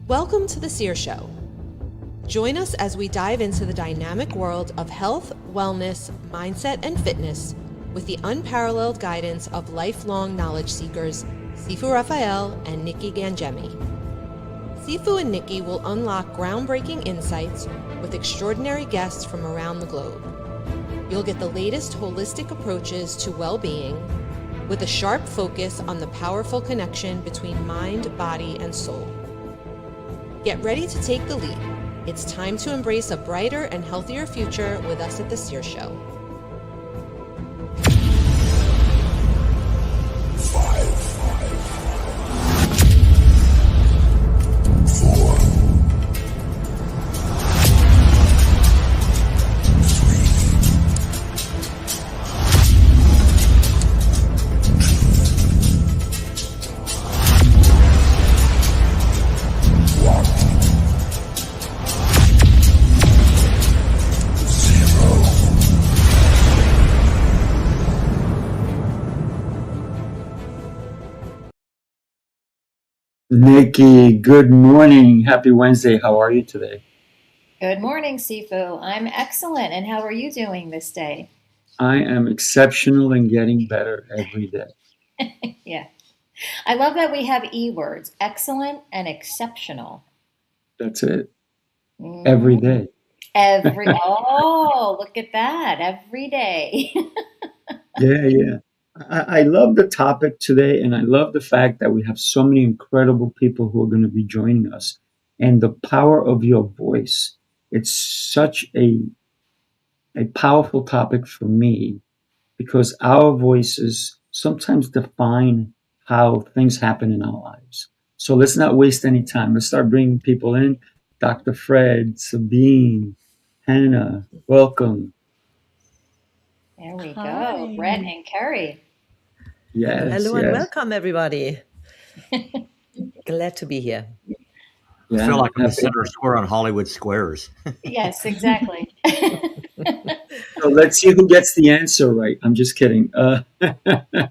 Welcome to the Seer Show. Join us as we dive into the dynamic world of health, wellness, mindset, and fitness with the unparalleled guidance of lifelong knowledge seekers, Sifu Rafael and Nikki Gangemi. Sifu and Nikki will unlock groundbreaking insights with extraordinary guests from around the globe. You'll get the latest holistic approaches to well-being with a sharp focus on the powerful connection between mind, body, and soul. Get ready to take the leap. It's time to embrace a brighter and healthier future with us at the Seer Show. 5, 4, 0. Nikki, good morning. Happy Wednesday. How are you today? Good morning, Sifu. I'm excellent. And how are you doing this day? I am exceptional and getting better every day. Yeah. I love that we have E words, excellent and exceptional. That's it. Every day. Oh, look at that. Every day. Yeah. I love the topic today, and I love the fact that we have so many incredible people who are going to be joining us. And the power of your voice. It's such a powerful topic for me because our voices sometimes define how things happen in our lives. So let's not waste any time. Let's start bringing people in. Dr. Fred, Sabine, Hanna, welcome. There we go. Bret and Carrie. Yes. Hello and welcome, everybody. Glad to be here. I feel like I'm the center square on Hollywood Squares. Yes, exactly. So let's see who gets the answer right. I'm just kidding. That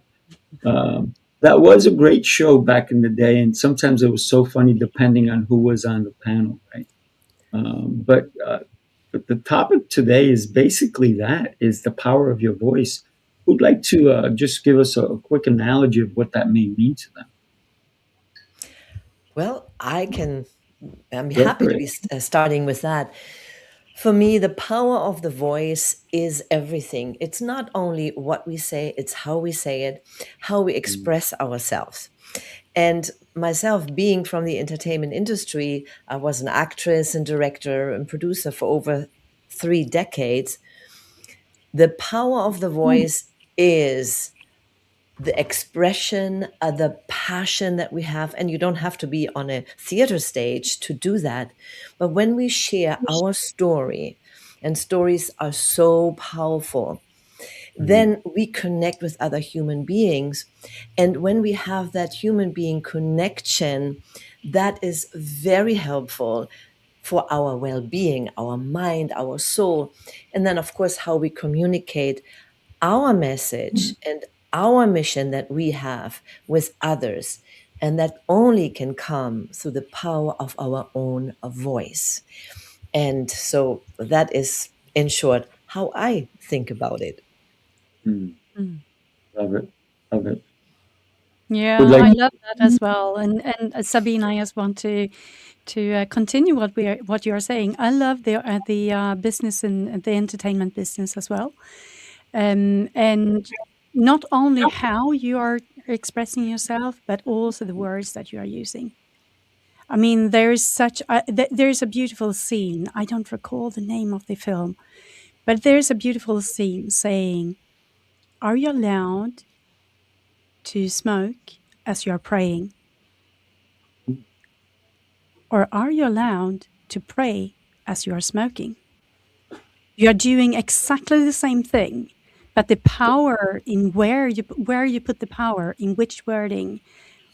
was a great show back in the day, and sometimes it was so funny depending on who was on the panel, right? But the topic today is basically that, is the power of your voice. Who'd like to just give us a quick analogy of what that may mean to them? Well, I'm happy to be starting with that. For me, the power of the voice is everything. It's not only what we say, it's how we say it, how we express ourselves. And myself, being from the entertainment industry, I was an actress and director and producer for over 3 decades. The power of the voice is the expression, the passion that we have. And you don't have to be on a theater stage to do that. But when we share our story, and stories are so powerful, then we connect with other human beings. And when we have that human being connection, that is very helpful for our well-being, our mind, our soul. And then, of course, how we communicate our message and our mission that we have with others. And that only can come through the power of our own voice. And so that is, in short, how I think about it. Love it. Yeah, I love that as well. And Sabine, I just want to continue what you are saying. I love the business and the entertainment business as well, and not only how you are expressing yourself, but also the words that you are using. I mean, there's a beautiful scene. I don't recall the name of the film, but there's a beautiful scene saying, "Are you allowed to smoke as you're praying? Or are you allowed to pray as you are smoking?" You're doing exactly the same thing, but the power in where you put the power in which wording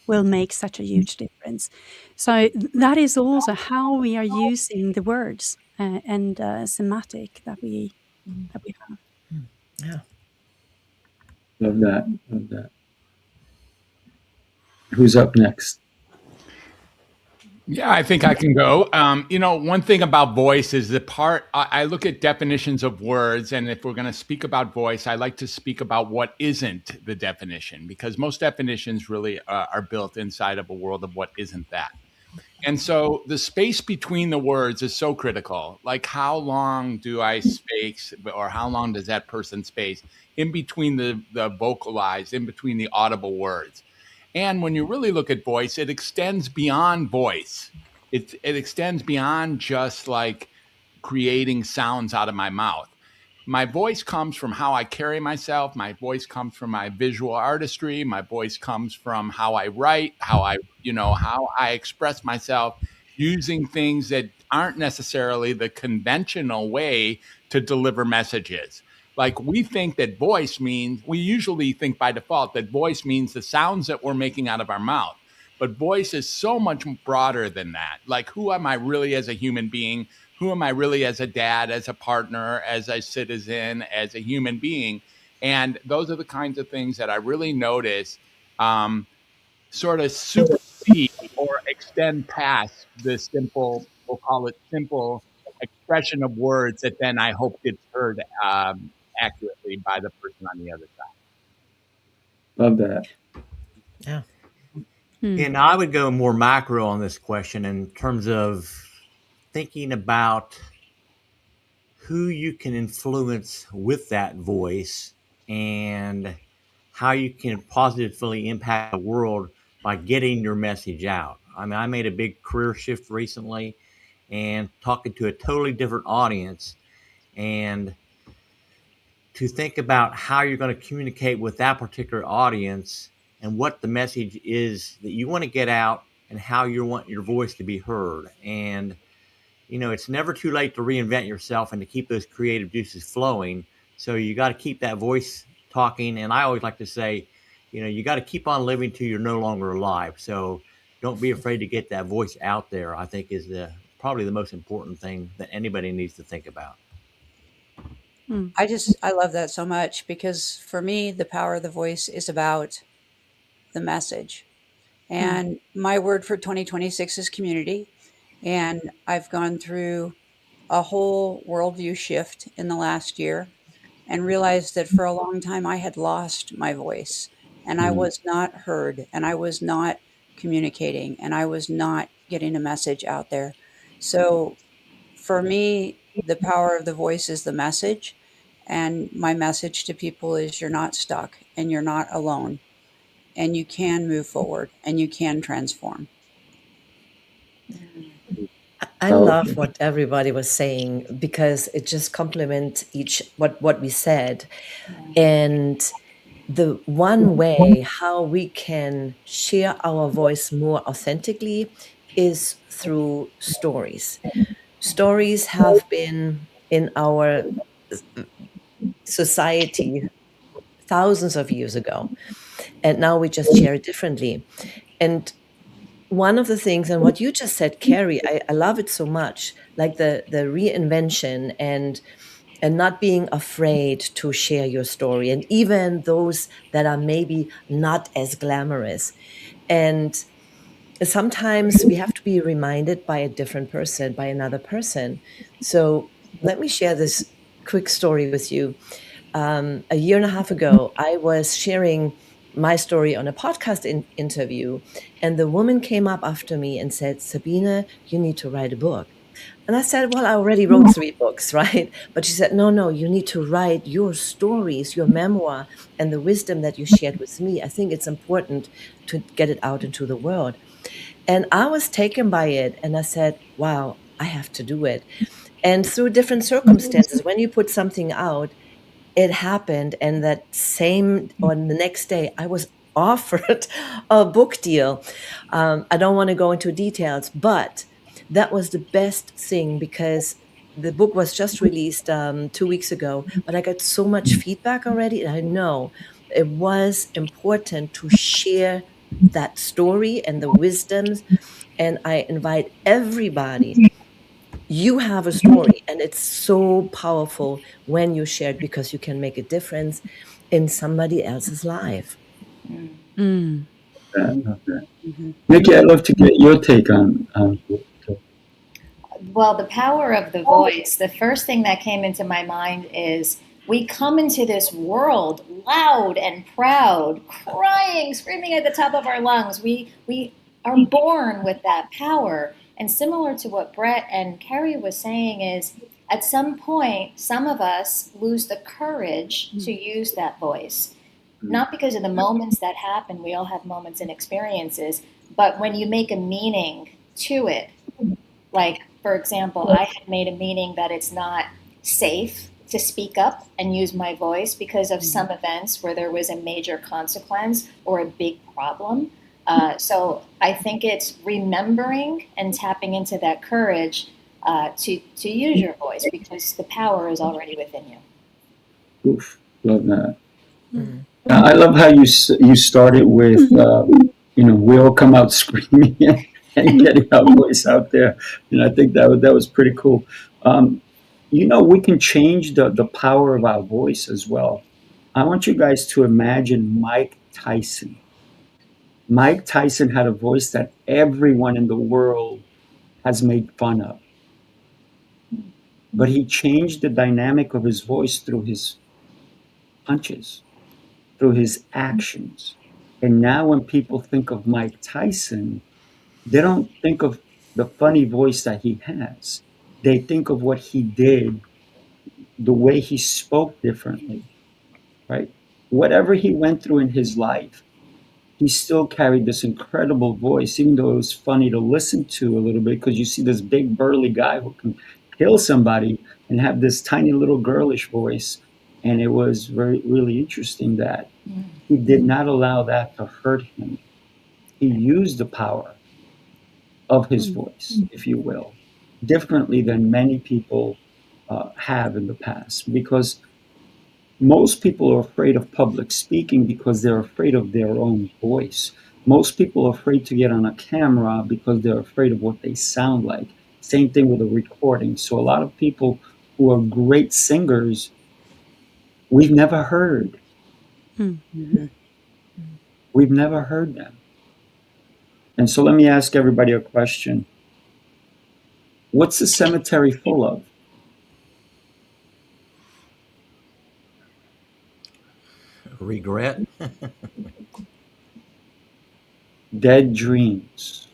will make such a huge difference. So that is also how we are using the words and semantic that we have. Yeah. Love that. Who's up next? Yeah, I think I can go. One thing about voice is I look at definitions of words, and if we're going to speak about voice, I like to speak about what isn't the definition, because most definitions really are built inside of a world of what isn't that. And so the space between the words is so critical. Like, how long do I space, or how long does that person space in between the vocalized, in between the audible words? And when you really look at voice, it extends beyond voice. It extends beyond just like creating sounds out of my mouth. My voice comes from how I carry myself. My voice comes from my visual artistry. My voice comes from how I write, how I express myself using things that aren't necessarily the conventional way to deliver messages. Like, we think that we usually think by default that voice means the sounds that we're making out of our mouth. But voice is so much broader than that. Like, who am I really as a human being? Who am I really as a dad, as a partner, as a citizen, as a human being? And those are the kinds of things that I really notice sort of supersede or extend past the simple, we'll call it simple expression of words that then I hope gets heard accurately by the person on the other side. Love that. Yeah. And I would go more macro on this question in terms of thinking about who you can influence with that voice and how you can positively impact the world by getting your message out. I mean, I made a big career shift recently and talking to a totally different audience, and to think about how you're going to communicate with that particular audience and what the message is that you want to get out and how you want your voice to be heard. And it's never too late to reinvent yourself and to keep those creative juices flowing. So you got to keep that voice talking. And I always like to say, you got to keep on living till you're no longer alive. So don't be afraid to get that voice out there, I think is probably the most important thing that anybody needs to think about. I love that so much, because for me, the power of the voice is about the message. And my word for 2026 is community. And I've gone through a whole worldview shift in the last year and realized that for a long time I had lost my voice, and I was not heard, and I was not communicating, and I was not getting a message out there. So for me, the power of the voice is the message. And my message to people is, you're not stuck and you're not alone, and you can move forward and you can transform. I love what everybody was saying, because it just complements what we said. And the one way how we can share our voice more authentically is through stories. Stories have been in our society thousands of years ago, and now we just share it differently. And one of the things, and what you just said, Carrie, I love it so much, like the reinvention and not being afraid to share your story, and even those that are maybe not as glamorous. And sometimes we have to be reminded by a different person, by another person. So let me share this quick story with you. A year and a half ago, I was sharing my story on a podcast interview, and the woman came up after me and said, "Sabine, you need to write a book." And I said, "Well, I already wrote 3 books, right?" But she said, no, you need to write your stories, your memoir, and the wisdom that you shared with me. I think it's important to get it out into the world. And I was taken by it, and I said, wow, I have to do it. And through different circumstances, when you put something out, it happened. And that same, or the next day, I was offered a book deal. I don't want to go into details, but that was the best thing, because the book was just released 2 weeks ago, but I got so much feedback already. And I know it was important to share that story and the wisdoms. And I invite everybody, you have a story, and it's so powerful when you share it, because you can make a difference in somebody else's life. that. Love that. Nikki, I'd love to get your take on Well, the power of the voice, the first thing that came into my mind is we come into this world loud and proud, crying, screaming at the top of our lungs. We are born with that power. And similar to what Bret and Kerry was saying is at some point, some of us lose the courage to use that voice. Not because of the moments that happen, we all have moments and experiences, but when you make a meaning to it, like, for example, I had made a meaning that it's not safe to speak up and use my voice because of some events where there was a major consequence or a big problem. So I think it's remembering and tapping into that courage to use your voice because the power is already within you. Oof, love that. I love how you started with, we all come out screaming and getting our voice out there. And I think that was pretty cool. We can change the power of our voice as well. I want you guys to imagine Mike Tyson. Mike Tyson had a voice that everyone in the world has made fun of. But he changed the dynamic of his voice through his punches, through his actions. And now when people think of Mike Tyson, they don't think of the funny voice that he has. They think of what he did, the way he spoke differently, right? Whatever he went through in his life, he still carried this incredible voice, even though it was funny to listen to a little bit, because you see this big burly guy who can kill somebody and have this tiny little girlish voice. And it was really interesting that he did not allow that to hurt him. He used the power of his voice, if you will, differently than many people have in the past, because most people are afraid of public speaking because they're afraid of their own voice. Most people are afraid to get on a camera because they're afraid of what they sound like. Same thing with a recording. So a lot of people who are great singers, we've never heard. We've never heard them. And so let me ask everybody a question. What's the cemetery full of? Regret. Dead dreams.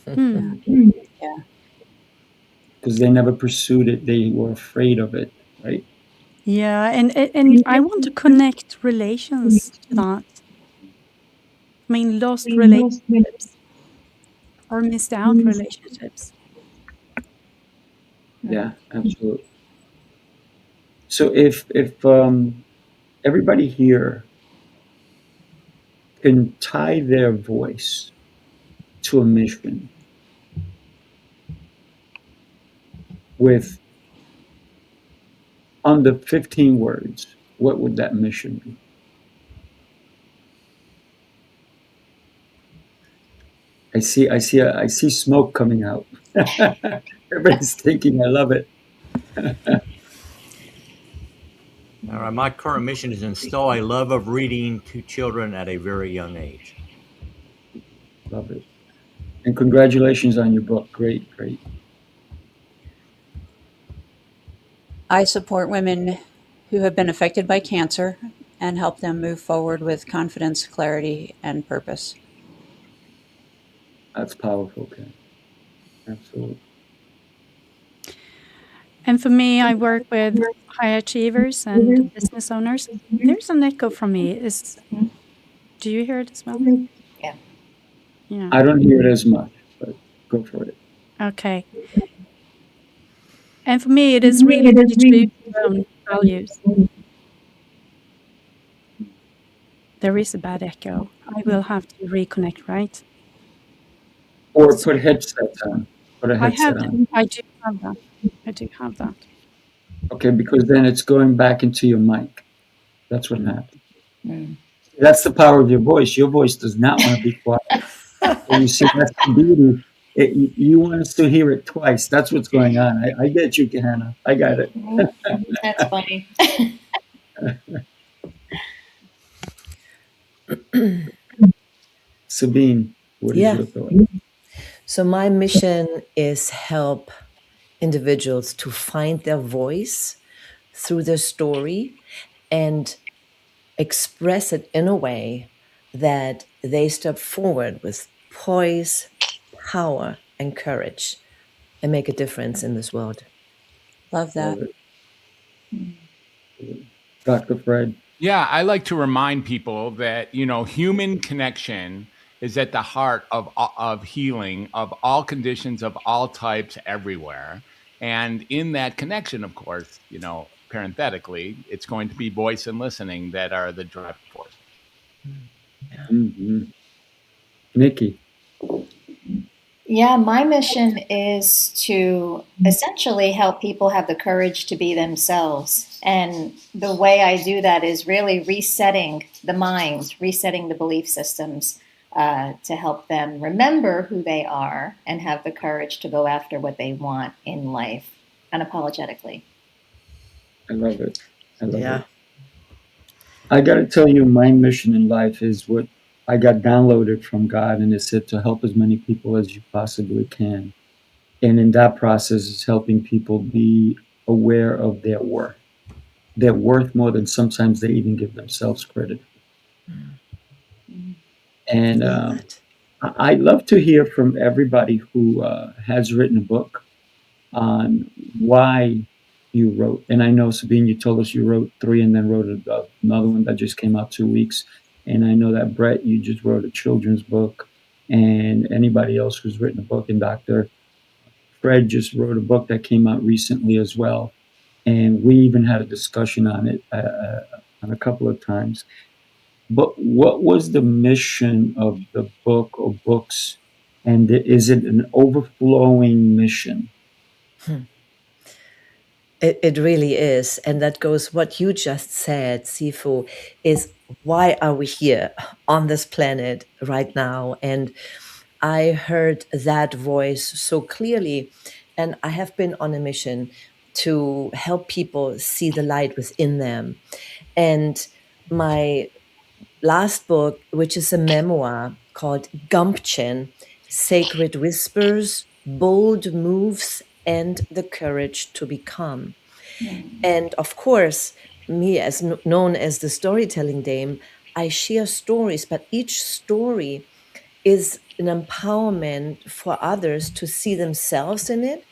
Yeah. Because they never pursued it. They were afraid of it, right? Yeah, and I want to connect relations to that. I mean, lost relationships or missed out relationships. Yeah, absolutely. So if everybody here can tie their voice to a mission with under 15 words, what would that mission be? I see smoke coming out. Everybody's thinking, I love it. All right, my current mission is to install a love of reading to children at a very young age. Love it. And congratulations on your book. Great. I support women who have been affected by cancer and help them move forward with confidence, clarity, and purpose. That's powerful, Ken. Absolutely. And for me, I work with high achievers and business owners. There's an echo from me. Do you hear it as well? Yeah. I don't hear it as much, but go for it. Okay. And for me, it is really to true your own values. There is a bad echo. I will have to reconnect, right? Or put headsets on. Put a I headset on. I do have that. Okay, because then it's going back into your mic. That's what happens. That's the power of your voice. Your voice does not want to be quiet. And you see, that's the beauty. You want us to hear it twice. That's what's going on. I get you, Hanna. I got it. That's funny. Sabine, what is Yeah. your thought? So my mission is help individuals to find their voice through their story and express it in a way that they step forward with poise, power, and courage and make a difference in this world. Love that. Love it. Dr. Fred. Yeah, I like to remind people that, human connection is at the heart of healing of all conditions of all types everywhere. And in that connection, of course, parenthetically, it's going to be voice and listening that are the driving force. Mm-hmm. Nikki. Yeah, my mission is to essentially help people have the courage to be themselves. And the way I do that is really resetting the mind, resetting the belief systems to help them remember who they are and have the courage to go after what they want in life unapologetically. I love it. I love it. I got to tell you, my mission in life is what I got downloaded from God, and it said to help as many people as you possibly can. And in that process, is helping people be aware of their worth. Their worth more than sometimes they even give themselves credit. And I love to hear from everybody who has written a book on why you wrote. And I know, Sabine, you told us you wrote 3 and then wrote another one that just came out 2 weeks. And I know that, Bret, you just wrote a children's book. And anybody else who's written a book, and Dr. Fred just wrote a book that came out recently as well. And we even had a discussion on it on a couple of times. But what was the mission of the book or books? And is it an overflowing mission? It really is. And that goes what you just said, Sifu, is why are we here on this planet right now? And I heard that voice so clearly. And I have been on a mission to help people see the light within them. And my last book, which is a memoir called Gumption, Sacred Whispers, Bold Moves, and the Courage to Become. And of course, me as known as the storytelling dame, I share stories, but each story is an empowerment for others to see themselves in it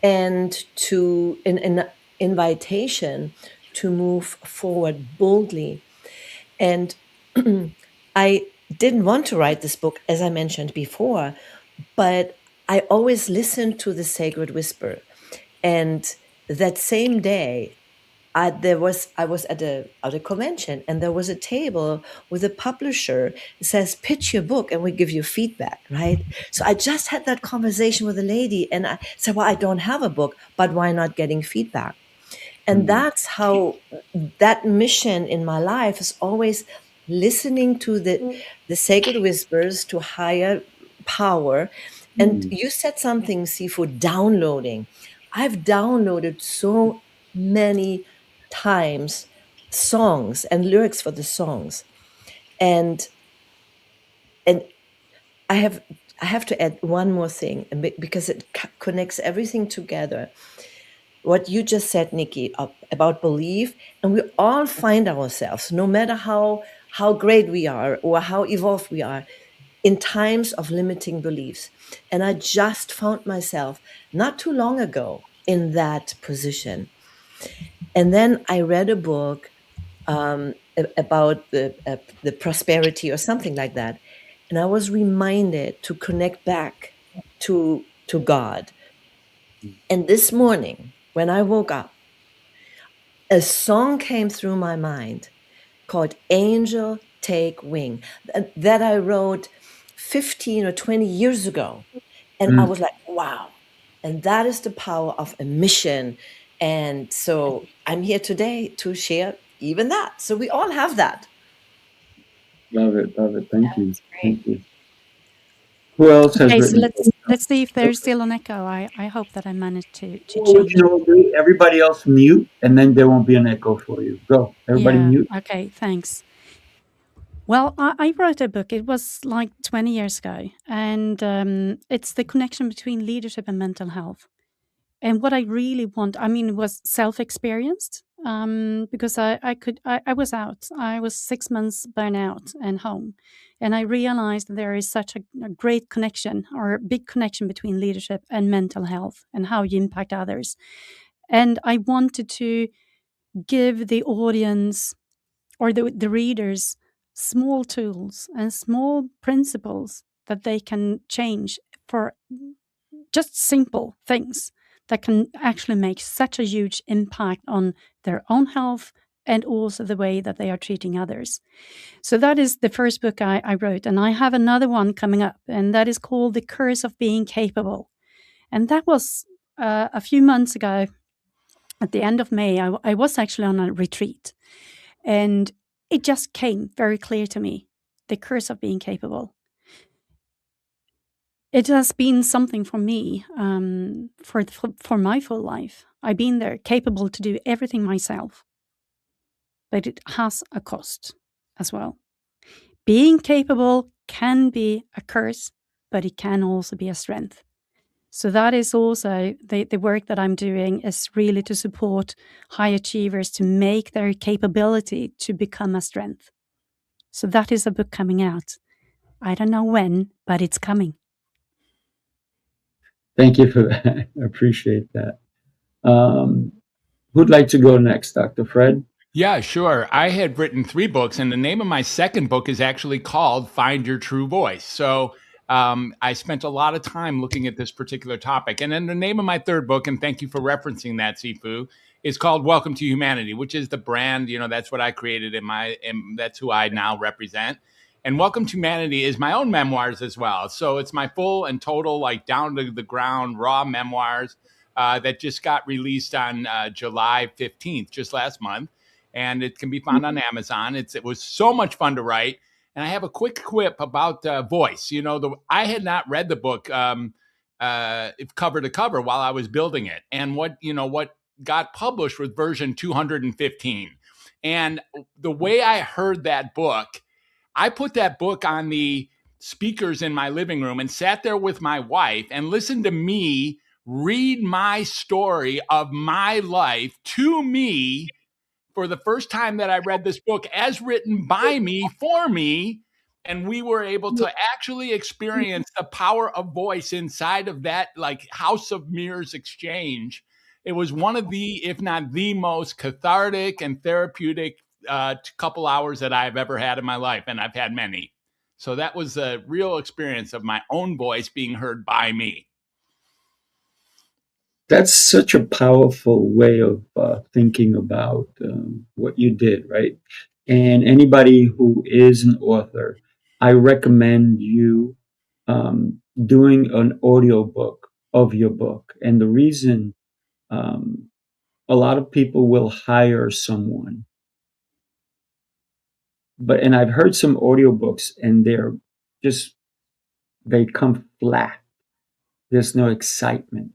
and to an invitation to move forward boldly. And I didn't want to write this book, as I mentioned before, but I always listened to the sacred whisper. And that same day, I was at a convention, and there was a table with a publisher that says, pitch your book and we give you feedback, right? So I just had that conversation with a lady, and I said, well, I don't have a book, but why not getting feedback? And that's how that mission in my life is always listening to the sacred whispers, to higher power. And you said something, Sifu, downloading. I've downloaded so many times songs and lyrics for the songs. And I have to add one more thing, because it connects everything together. What you just said, Nikki, about belief, and we all find ourselves, no matter how great we are or how evolved we are, in times of limiting beliefs. And I just found myself not too long ago in that position. And then I read a book about the prosperity or something like that. And I was reminded to connect back to God. And this morning, when I woke up, a song came through my mind called Angel Take Wing that I wrote 15 or 20 years ago. And I was like, wow. And that is the power of a mission. And so I'm here today to share even that. So we all have that. Love it. Love it. Thank you. Thank you. Who else has written? So let's see if there's still an echo. I hope that I managed to Well, change. everybody else mute, and then there won't be an echo for you. Go. Everybody mute. Okay, thanks. Well, I wrote a book. It was like 20 years ago, and it's the connection between leadership and mental health. And what I really want, I mean, it was self-experienced, because I was out. I was 6 months burnout and home. And I realized that there is such a great connection, or a big connection, between leadership and mental health and how you impact others. And I wanted to give the audience, or the readers, small tools and small principles that they can change, for just simple things that can actually make such a huge impact on their own health and also the way that they are treating others. So that is the first book I wrote. And I have another one coming up, and that is called The Curse of Being Capable. And that was a few months ago, at the end of May. I was actually on a retreat, and it just came very clear to me, the curse of being capable. It has been something for me, for my full life. I've been there, capable to do everything myself, but it has a cost as well. Being capable can be a curse, but it can also be a strength. So that is also the work that I'm doing, is really to support high achievers to make their capability to become a strength. So that is a book coming out. I don't know when, but it's coming. Thank you for that. I appreciate that. Who'd like to go next, Dr. Fred? Yeah, sure. I had written 3 books, and the name of my second book is actually called Find Your True Voice. So I spent a lot of time looking at this particular topic. And then the name of my third book, and thank you for referencing that, Sifu, is called Welcome to Humanity, which is the brand, that's what I created and that's who I now represent. And Welcome to Humanity is my own memoirs as well. So it's my full and total, like down to the ground, raw memoirs that just got released on July 15th, just last month. And it can be found on Amazon. It was so much fun to write. And I have a quick quip about voice. I had not read the book cover to cover while I was building it. And what got published was version 215. And the way I heard that book, I put that book on the speakers in my living room and sat there with my wife and listened to me read my story of my life to me for the first time that I read this book as written by me for me. And we were able to actually experience the power of voice inside of that, like House of Mirrors exchange. It was one of the, if not the most cathartic and therapeutic couple hours that I've ever had in my life. And I've had many. So that was a real experience of my own voice being heard by me. That's such a powerful way of thinking about what you did, right? And anybody who is an author, I recommend you doing an audio book of your book. And the reason a lot of people will hire someone, and I've heard some audiobooks and they come flat. There's no excitement.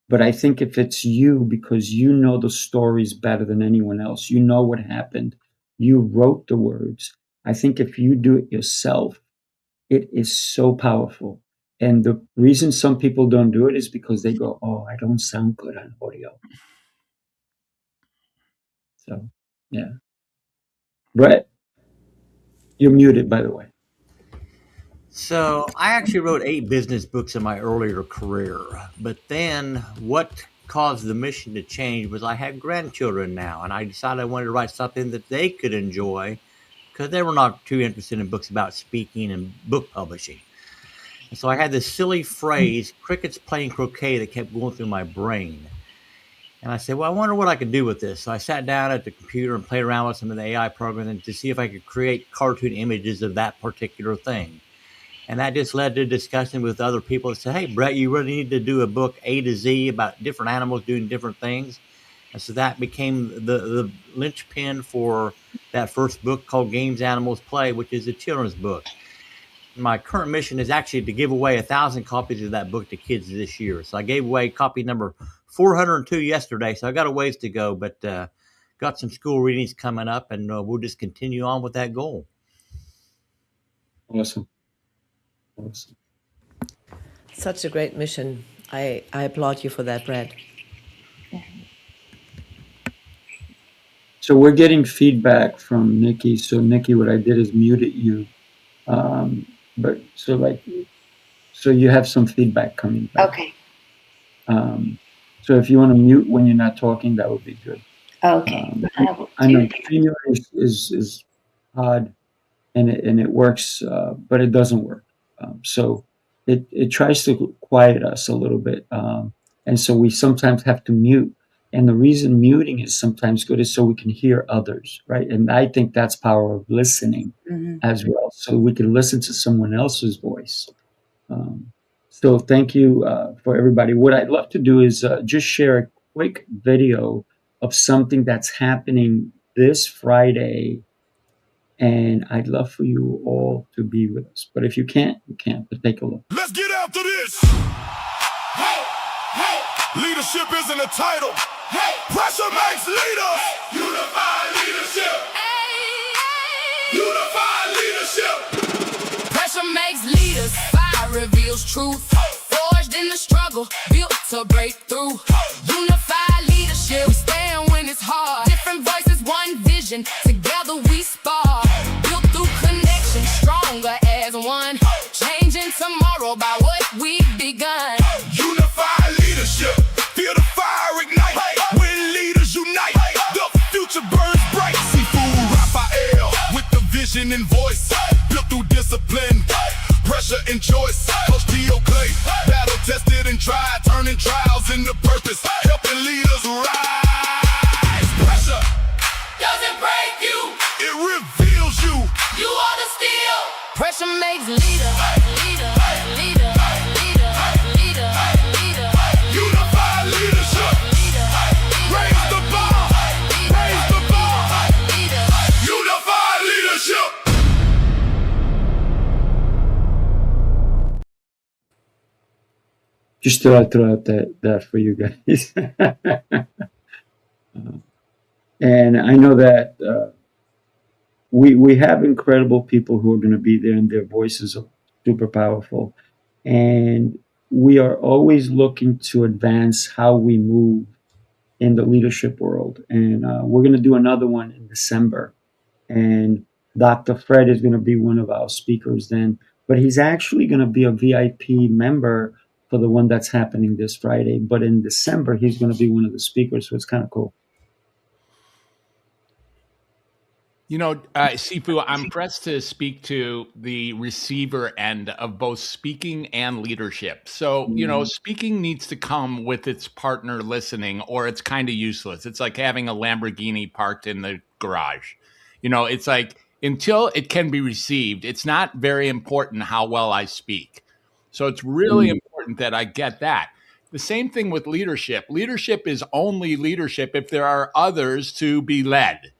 But I think if it's you, because you know the stories better than anyone else, you know what happened, you wrote the words. I think if you do it yourself, it is so powerful. And the reason some people don't do it is because they go, oh, I don't sound good on audio. So, yeah. Bret, you're muted, by the way. So I actually wrote 8 business books in my earlier career, but then what caused the mission to change was I had grandchildren now, and I decided I wanted to write something that they could enjoy because they were not too interested in books about speaking and book publishing. And so I had this silly phrase, crickets playing croquet, that kept going through my brain. And I said, well, I wonder what I could do with this. So I sat down at the computer and played around with some of the AI programs to see if I could create cartoon images of that particular thing. And that just led to a discussion with other people that said, hey, Bret, you really need to do a book A to Z about different animals doing different things. And so that became the linchpin for that first book called Games Animals Play, which is a children's book. My current mission is actually to give away 1,000 copies of that book to kids this year. So I gave away copy number 402 yesterday. So I got a ways to go, but got some school readings coming up, and we'll just continue on with that goal. Awesome. Awesome. Such a great mission. I applaud you for that, Bret. So we're getting feedback from Nikki. So Nikki, what I did is muted you. But so you have some feedback coming back. Okay. So if you want to mute when you're not talking, that would be good. Okay. I know StreamYard is odd and it works, but it doesn't work. So it tries to quiet us a little bit. And so we sometimes have to mute. And the reason muting is sometimes good is so we can hear others, right? And I think that's power of listening as well. So we can listen to someone else's voice. So thank you for everybody. What I'd love to do is just share a quick video of something that's happening this Friday. And I'd love for you all to be with us. But if you can't, you can't. But take a look. Let's get after this. Hey, hey. Leadership isn't a title. Hey. Pressure makes leaders. Unified leadership. Hey, hey. Unified leadership. Pressure makes leaders. Fire reveals truth. Forged in the struggle, built to break through. Unified leadership. We stand when it's hard. Different voices, one vision. Together we spar. Built through connection, stronger as one. Changing tomorrow by what we've begun. Unified leadership. Feel the fire ignite. When leaders unite, the future burns bright. Sifu, Rafael, with the vision and voice. Built through discipline, pressure and choice. Coach T.O. Clay, battle tested and tried. Turning trials into purpose, helping leaders rise. Pressure doesn't break you, it reveals you. You are the steel. Pressure makes leader, leader, leader, leader, leader, leader. Unified leadership. Raise the bar, raise the bar. Unified leadership. Just thought I'd throw out that for you guys. And I know that we have incredible people who are going to be there, and their voices are super powerful. And we are always looking to advance how we move in the leadership world. And we're going to do another one in December. And Dr. Fred is going to be one of our speakers then. But he's actually going to be a VIP member for the one that's happening this Friday. But in December, he's going to be one of the speakers. So it's kind of cool. You know, Sifu, I'm pressed to speak to the receiver end of both speaking and leadership. So, you know, speaking needs to come with its partner listening, or it's kind of useless. It's like having a Lamborghini parked in the garage. You know, it's like until it can be received, it's not very important how well I speak. So it's really important that I get that. The same thing with leadership. Leadership is only leadership if there are others to be led.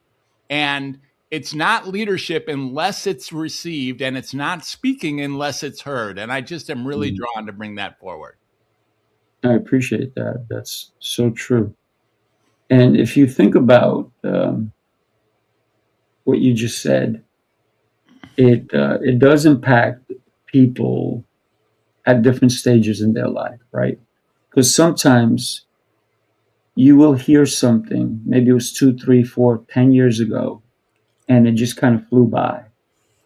And it's not leadership unless it's received, and it's not speaking unless it's heard. And I just am really drawn to bring that forward. I appreciate that. That's so true. And if you think about what you just said, it does impact people at different stages in their life, right? Because sometimes you will hear something, maybe it was 2, 3, 4, 10 years ago, and it just kind of flew by.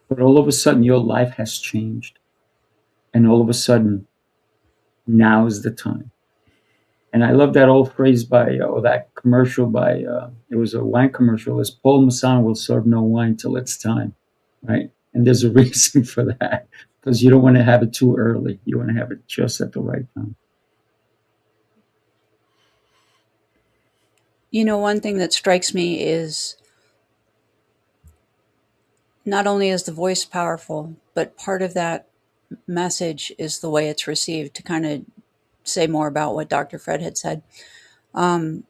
But all of a sudden, your life has changed. And all of a sudden, now is the time. And I love that old phrase or that commercial it was a wine commercial, is Paul Masson will serve no wine till it's time, right? And there's a reason for that, because you don't want to have it too early. You want to have it just at the right time. You know, one thing that strikes me is not only is the voice powerful, but part of that message is the way it's received, to kind of say more about what Dr. Fred had said. And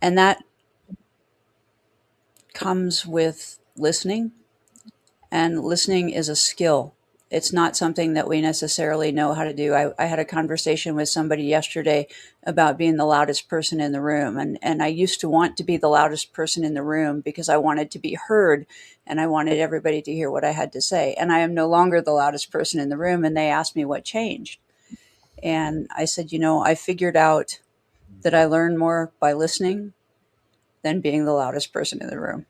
that comes with listening, and listening is a skill. it's not something that we necessarily know how to do. I had a conversation with somebody yesterday about being the loudest person in the room. And I used to want to be the loudest person in the room because I wanted to be heard and I wanted everybody to hear what I had to say. And I am no longer the loudest person in the room. And they asked me what changed. And I said, I figured out that I learn more by listening than being the loudest person in the room.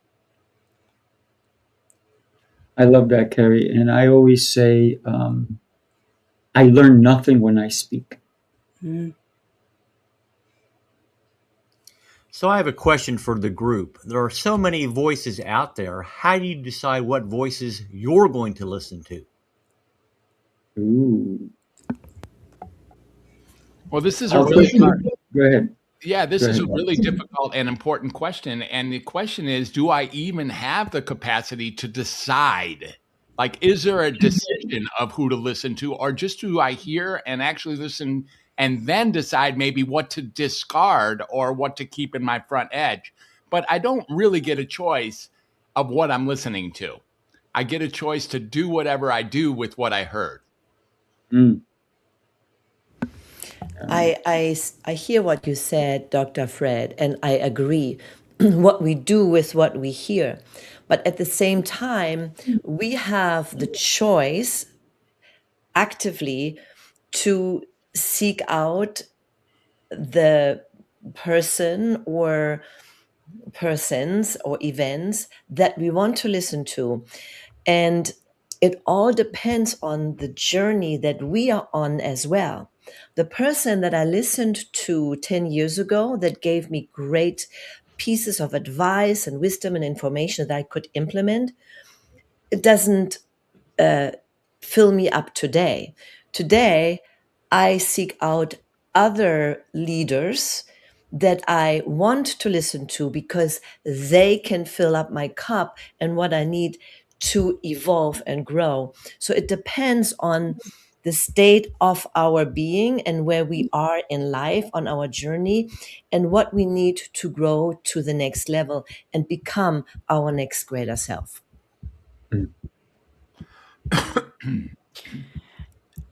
I love that, Carrie. And I always say, I learn nothing when I speak. Mm. So I have a question for the group. There are so many voices out there. How do you decide what voices you're going to listen to? Ooh. Well, this is a really hard. Go ahead. Yeah, this is a really difficult and important question. And the question is, do I even have the capacity to decide? Like, is there a decision of who to listen to, or just do I hear and actually listen and then decide maybe what to discard or what to keep in my front edge? But I don't really get a choice of what I'm listening to. I get a choice to do whatever I do with what I heard. Mm. I hear what you said, Dr. Fred, and I agree. What we do with what we hear. But at the same time, we have the choice actively to seek out the person or persons or events that we want to listen to. And it all depends on the journey that we are on as well. The person that I listened to 10 years ago that gave me great pieces of advice and wisdom and information that I could implement, it doesn't fill me up today. Today, I seek out other leaders that I want to listen to because they can fill up my cup and what I need to evolve and grow. So it depends on the state of our being and where we are in life on our journey and what we need to grow to the next level and become our next greater self.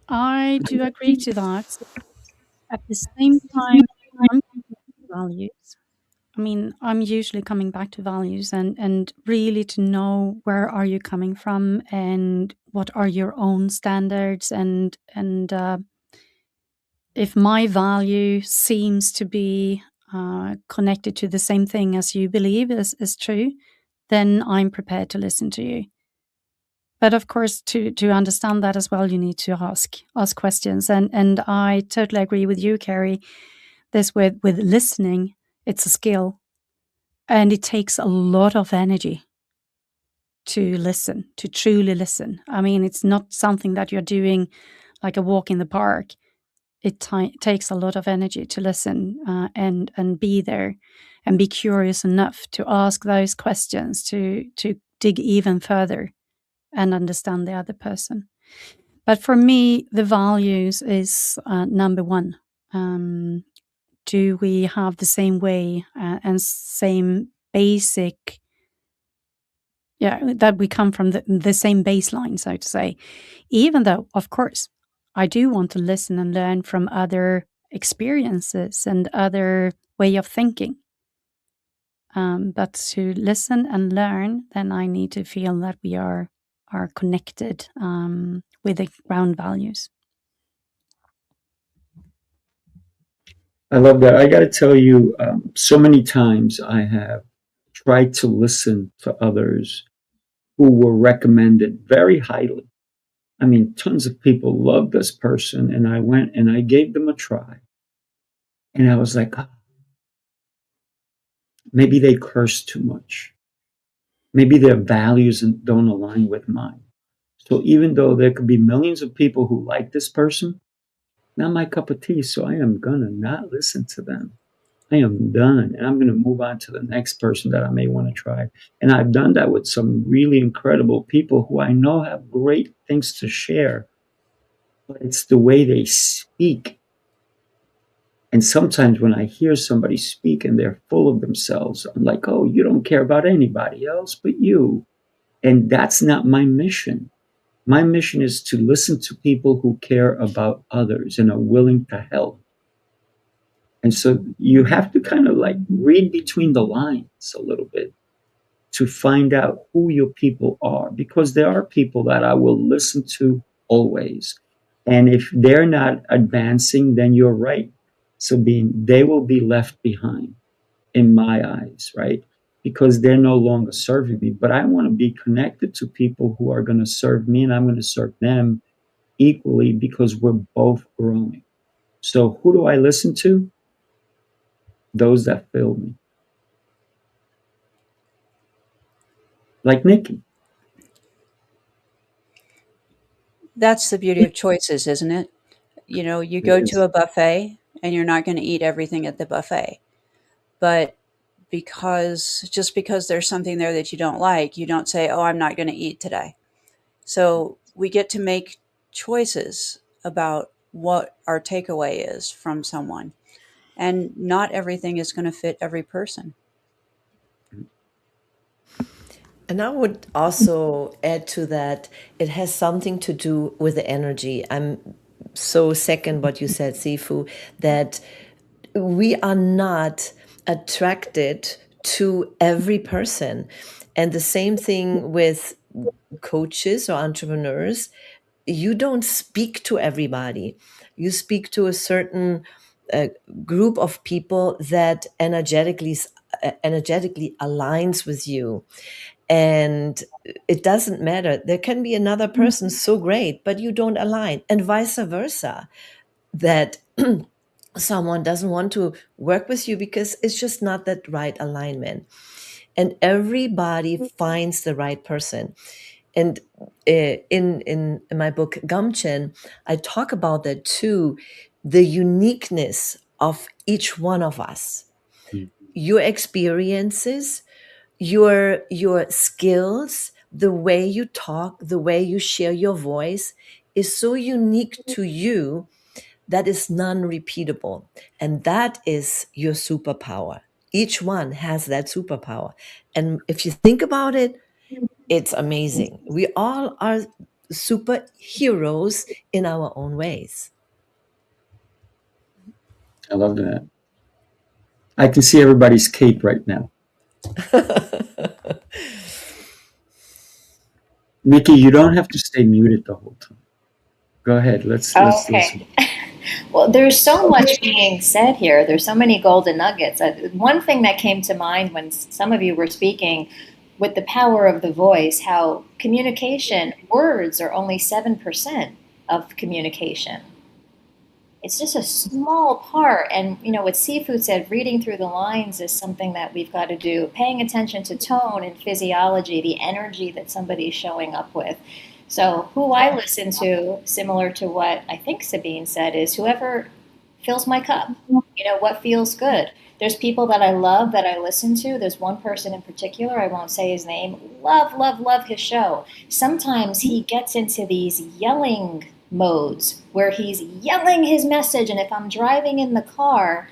I do agree to that. At the same time, I'm values. I mean, I'm usually coming back to values and really to know where are you coming from and what are your own standards and if my value seems to be connected to the same thing as you believe is true, then I'm prepared to listen to you. But of course, to understand that as well, you need to ask questions. And I totally agree with you, Carrie. This with listening, it's a skill. And it takes a lot of energy to listen, to truly listen. I mean, it's not something that you're doing like a walk in the park. It takes a lot of energy to listen and be there and be curious enough to ask those questions, to dig even further and understand the other person. But for me, the values is number one. Do we have the same way and same basic, that we come from the same baseline, so to say, even though, of course, I do want to listen and learn from other experiences and other way of thinking. But to listen and learn, then I need to feel that we are connected with the ground values. I love that. I got to tell you, so many times I have tried to listen to others who were recommended very highly. I mean, tons of people love this person, and I went and I gave them a try. And I was like, oh, maybe they curse too much. Maybe their values don't align with mine. So even though there could be millions of people who like this person, not my cup of tea. So I am going to not listen to them. I am done. And I'm going to move on to the next person that I may want to try. And I've done that with some really incredible people who I know have great things to share. But it's the way they speak. And sometimes when I hear somebody speak and they're full of themselves, I'm like, oh, you don't care about anybody else but you. And that's not my mission. My mission is to listen to people who care about others and are willing to help. And so you have to kind of like read between the lines a little bit to find out who your people are, because there are people that I will listen to always. And if they're not advancing, then you're right, Sabine, they will be left behind in my eyes, right? Because they're no longer serving me. But I want to be connected to people who are going to serve me, and I'm going to serve them equally, because we're both growing. So who do I listen to? Those that fill me. Like Nikki. That's the beauty of choices, isn't it? You know, you go to a buffet and you're not going to eat everything at the buffet. But just because there's something there that you don't like, you don't say, oh, I'm not going to eat today. So we get to make choices about what our takeaway is from someone. And not everything is going to fit every person. And I would also add to that, it has something to do with the energy. I'm so second what you said, Sifu, that we are not attracted to every person. And the same thing with coaches or entrepreneurs. You don't speak to everybody. You speak to a certain group of people that energetically aligns with you. And it doesn't matter. There can be another person so great, but you don't align, and vice versa, that someone doesn't want to work with you because it's just not that right alignment. And everybody finds the right person. And in my book Gumchen, I talk about that too, the uniqueness of each one of us. Your experiences, your skills, the way you talk, the way you share your voice is so unique to you that is non-repeatable. And that is your superpower. Each one has that superpower. And if you think about it, it's amazing. We all are superheroes in our own ways. I love that. I can see everybody's cape right now. Nikki, you don't have to stay muted the whole time. Go ahead. Let's listen. Well, there's so much being said here. There's so many golden nuggets. One thing that came to mind when some of you were speaking with the power of the voice, how communication, words are only 7% of communication. It's just a small part. And, you know, what Sifu said, reading through the lines is something that we've got to do. Paying attention to tone and physiology, the energy that somebody's showing up with. So who I listen to, similar to what I think Sabine said, is whoever fills my cup. You know, what feels good. There's people that I love that I listen to. There's one person in particular, I won't say his name, love his show. Sometimes he gets into these yelling modes where he's yelling his message, and if I'm driving in the car,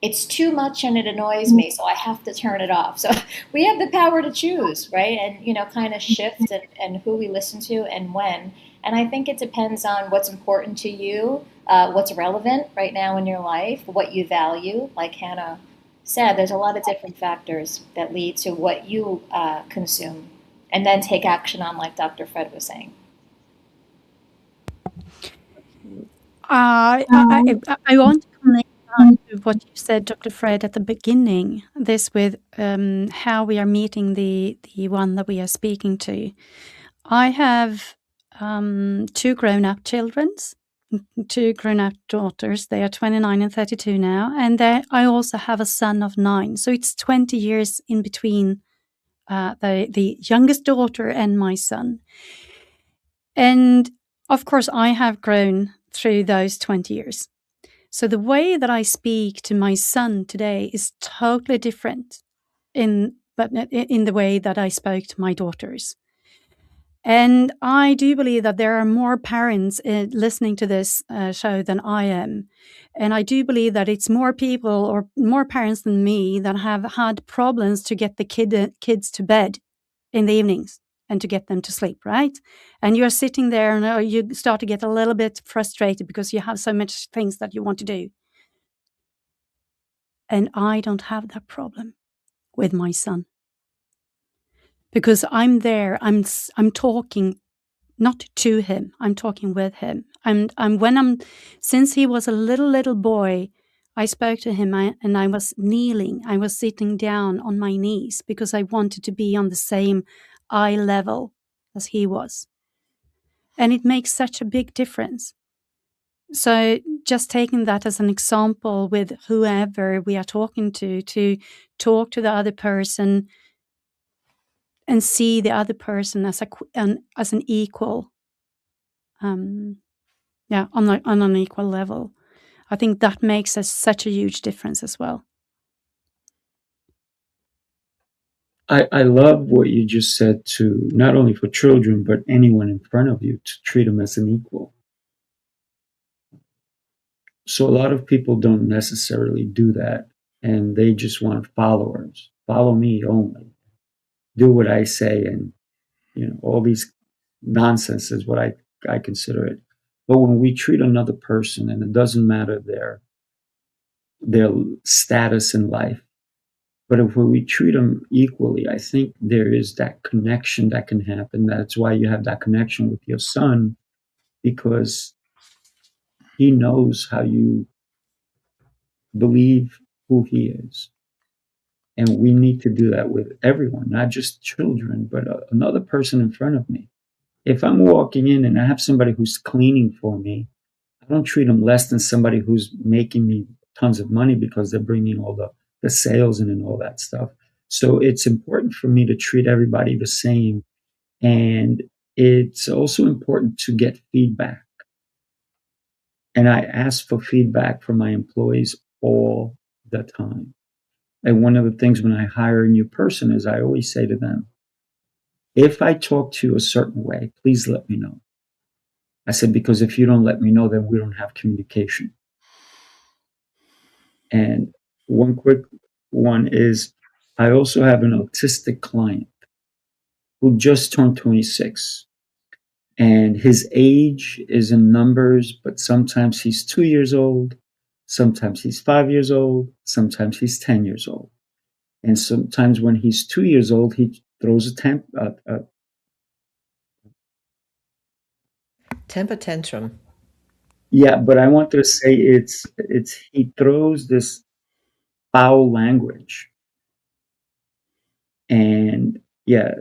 it's too much and it annoys me, so I have to turn it off. So we have the power to choose, right? And, you know, kind of shift and who we listen to and when. And I think it depends on what's important to you, what's relevant right now in your life, what you value. Like Hanna said, there's a lot of different factors that lead to what you consume and then take action on, like Dr. Fred was saying. I want to connect on to what you said, Dr. Fred, at the beginning, this with how we are meeting the one that we are speaking to. I have 2 grown-up children, 2 grown-up daughters. They are 29 and 32 now. And I also have a son of 9. So it's 20 years in between the youngest daughter and my son. And of course, I have grown through those 20 years. So the way that I speak to my son today is totally different in the way that I spoke to my daughters. And I do believe that there are more parents listening to this show than I am. And I do believe that it's more people or more parents than me that have had problems to get the kids to bed in the evenings and to get them to sleep, right? And you're sitting there and you start to get a little bit frustrated because you have so much things that you want to do. And I don't have that problem with my son, because I'm there. I'm talking not to him. I'm talking with him. Since he was a little boy, I spoke to him and I was kneeling. I was sitting down on my knees because I wanted to be on the same eye level as he was. And it makes such a big difference. So just taking that as an example with whoever we are talking to talk to the other person and see the other person as an equal, on an equal level. I think that makes such a huge difference as well. I love what you just said, to not only for children, but anyone in front of you, to treat them as an equal. So a lot of people don't necessarily do that, and they just want followers. Follow me only. Do what I say, and all these nonsense is what I consider it. But when we treat another person, and it doesn't matter their status in life, but if we treat them equally, I think there is that connection that can happen. That's why you have that connection with your son, because he knows how you believe who he is. And we need to do that with everyone, not just children, but another person in front of me. If I'm walking in and I have somebody who's cleaning for me, I don't treat them less than somebody who's making me tons of money because they're bringing all the sales in and all that stuff. So it's important for me to treat everybody the same. And it's also important to get feedback. And I ask for feedback from my employees all the time. And one of the things when I hire a new person is I always say to them, if I talk to you a certain way, please let me know. I said, because if you don't let me know, then we don't have communication. And one quick one is, I also have an autistic client who just turned 26. And his age is in numbers, but sometimes he's 2 years old, sometimes he's 5 years old, sometimes he's 10 years old. And sometimes when he's 2 years old, he throws a temper tantrum. Yeah, but I wanted to say it's he throws this foul language. And yeah,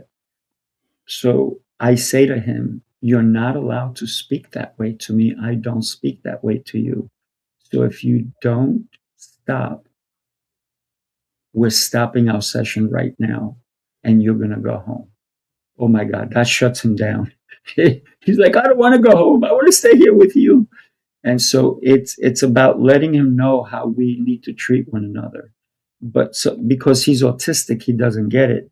so I say to him, you're not allowed to speak that way to me. I don't speak that way to you. So if you don't stop, we're stopping our session right now and you're going to go home. Oh my God, that shuts him down. He's like, I don't want to go home. I want to stay here with you. And so it's about letting him know how we need to treat one another. But because he's autistic, he doesn't get it.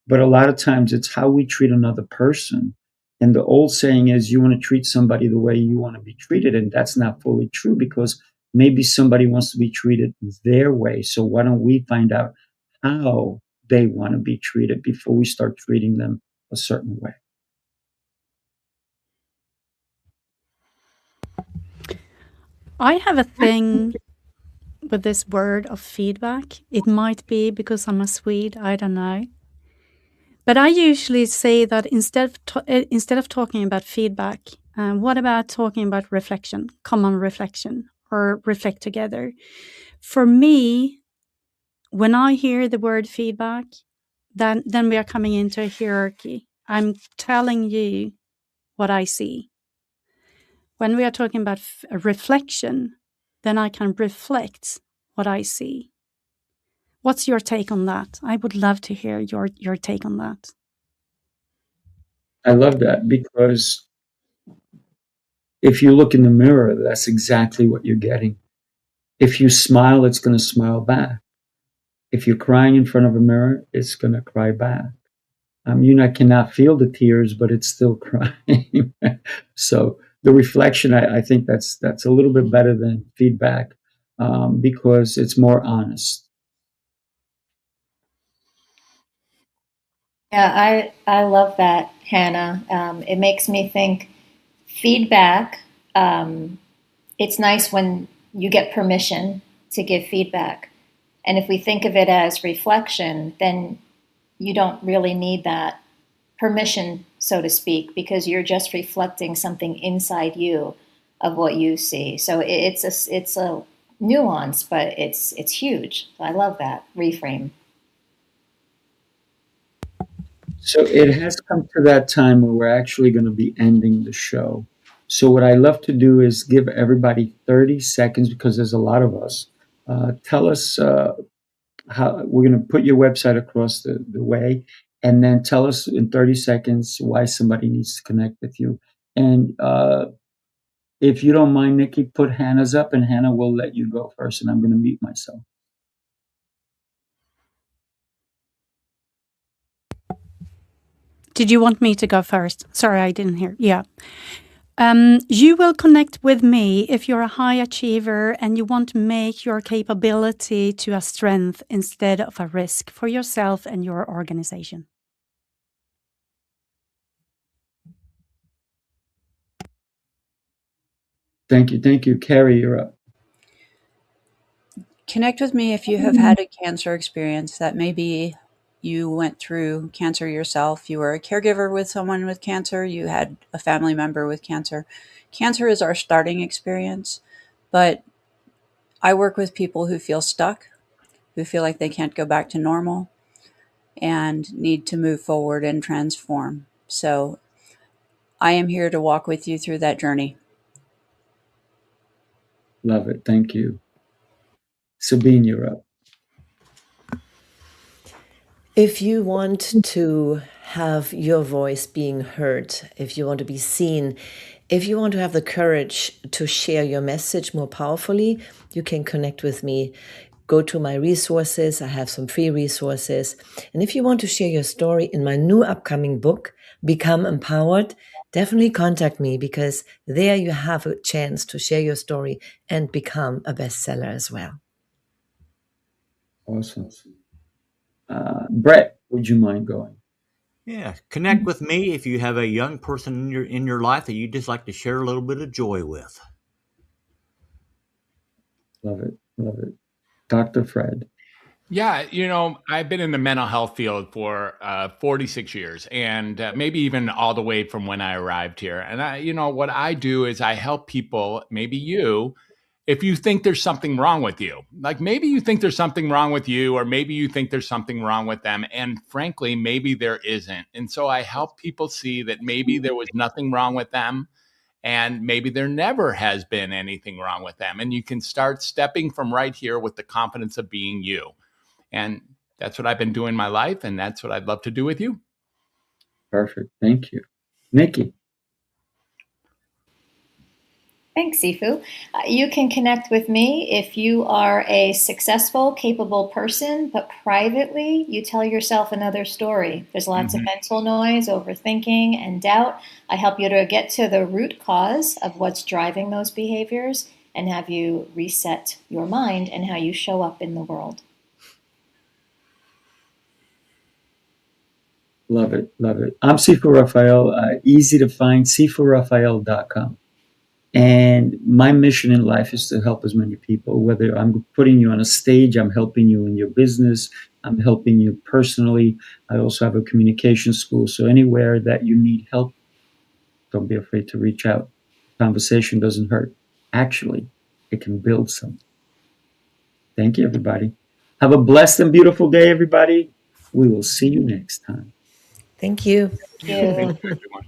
But a lot of times it's how we treat another person. And the old saying is, you want to treat somebody the way you want to be treated. And that's not fully true, because maybe somebody wants to be treated their way. So why don't we find out how they want to be treated before we start treating them a certain way? I have a thing with this word of feedback. It might be because I'm a Swede, I don't know. But I usually say that instead of talking about feedback, what about talking about reflection, common reflection, or reflect together? For me, when I hear the word feedback, then we are coming into a hierarchy. I'm telling you what I see. When we are talking about reflection, then I can reflect what I see. What's your take on that? I would love to hear your take on that. I love that, because if you look in the mirror, that's exactly what you're getting. If you smile, it's going to smile back. If you're crying in front of a mirror, it's going to cry back. You cannot feel the tears, but it's still crying. So the reflection, I think that's a little bit better than feedback, because it's more honest. Yeah, I love that, Hannah. It makes me think feedback. It's nice when you get permission to give feedback. And if we think of it as reflection, then you don't really need that permission, so to speak, because you're just reflecting something inside you of what you see. So it's a nuance, but it's huge. I love that reframe. So it has come to that time where we're actually going to be ending the show. So what I love to do is give everybody 30 seconds, because there's a lot of us. Tell us how we're going to put your website across the way, and then tell us in 30 seconds why somebody needs to connect with you. And if you don't mind, Nikki, put Hannah's up, and Hannah will let you go first, and I'm going to mute myself. Did you want me to go first? Sorry, I didn't hear. Yeah. You will connect with me if you're a high achiever and you want to make your capability to a strength instead of a risk for yourself and your organization. Thank you. Thank you. Carrie, you're up. Connect with me if you have had a cancer experience. That maybe you went through cancer yourself. You were a caregiver with someone with cancer. You had a family member with cancer. Cancer is our starting experience, but I work with people who feel stuck, who feel like they can't go back to normal and need to move forward and transform. So I am here to walk with you through that journey. Love it. Thank you. Sabine, you're up. If you want to have your voice being heard, if you want to be seen, if you want to have the courage to share your message more powerfully, you can connect with me. Go to my resources. I have some free resources. And if you want to share your story in my new upcoming book, Become Empowered, definitely contact me, because there you have a chance to share your story and become a bestseller as well. Awesome. Bret, would you mind going? Yeah, connect with me if you have a young person in your life that you just like to share a little bit of joy with. Love it. Love it. Dr. Fred. Yeah, I've been in the mental health field for 46 years, and maybe even all the way from when I arrived here. And what I do is I help people, maybe you, if you think there's something wrong with you. Like maybe you think there's something wrong with you, or maybe you think there's something wrong with them. And frankly, maybe there isn't. And so I help people see that maybe there was nothing wrong with them, and maybe there never has been anything wrong with them. And you can start stepping from right here with the confidence of being you. And that's what I've been doing in my life, and that's what I'd love to do with you. Perfect. Thank you. Nikki. Thanks, Sifu. You can connect with me if you are a successful, capable person, but privately you tell yourself another story. There's lots of mental noise, overthinking, and doubt. I help you to get to the root cause of what's driving those behaviors and have you reset your mind and how you show up in the world. Love it. Love it. I'm Sifu Rafael. Easy to find, sifurafael.com. And my mission in life is to help as many people, whether I'm putting you on a stage, I'm helping you in your business, I'm helping you personally. I also have a communication school. So anywhere that you need help, don't be afraid to reach out. Conversation doesn't hurt. Actually, it can build something. Thank you, everybody. Have a blessed and beautiful day, everybody. We will see you next time. Thank you. Thank you. Thank you, everyone.